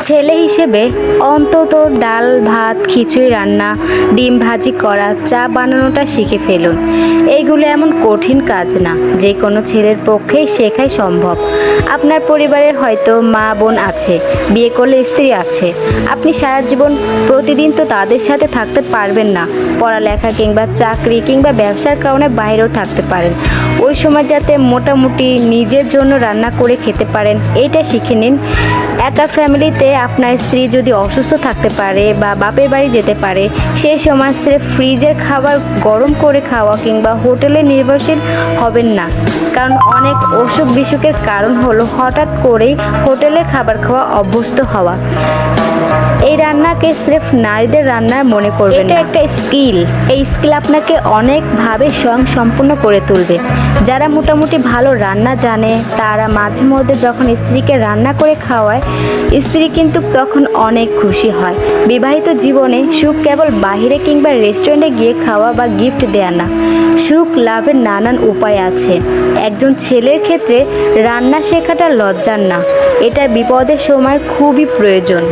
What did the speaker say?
ছেলে হিসেবে অন্তত ডাল ভাত খিচুড়ি রান্না ডিম ভাজি করা চা বানানোটা শিখে ফেলুন। এইগুলো এমন কঠিন কাজ না, যে কোনো ছেলের পক্ষেই শেখাই সম্ভব। আপনার পরিবারের হয়তো মা বোন আছে, বিয়ে করলে স্ত্রী আছে। আপনি সারা জীবন প্রতিদিন তো তাদের সাথে থাকতে পারবেন না। পড়ালেখা কিংবা চাকরি কিংবা ব্যবসার কারণে বাইরেও থাকতে পারেন। ওই সময় যাতে মোটামুটি নিজের জন্য রান্না করে খেতে পারেন, এইটা শিখে নিন। একা ফ্যামিলিতে আপনার স্ত্রী যদি অসুস্থ থাকতে পারে বা বাপের বাড়ি যেতে পারে, সেই সময় স্রেফ ফ্রিজের খাবার গরম করে খাওয়া কিংবা হোটেলে নির্ভরশীল হবেন না। কারণ অনেক অসুখ বিসুখের কারণ হলো হঠাৎ করেই হোটেলে খাবার খাওয়া অভ্যস্ত হওয়া। এই রান্নাকে স্রেফ নারীদের রান্না মনে করবেন না, এটা একটা স্কিল। এই স্কিল আপনাকে অনেকভাবে স্বয়ংসম্পূর্ণ করে তুলবে। যারা মোটামুটি ভালো রান্না জানে, তারা মাঝে মধ্যে যখন স্ত্রীকে রান্না করে খাওয়ায়, স্ত্রী কিন্তু তখন অনেক খুশি হয়। বিবাহিত জীবনে সুখ কেবল বাহিরে কিংবা রেস্টুরেন্টে গিয়ে খাওয়া বা গিফট দেয়া না, সুখ লাভের নানান উপায় আছে। একজন ছেলের ক্ষেত্রে রান্না শেখাটা লজ্জার না, এটা বিপদের সময় খুবই প্রয়োজন।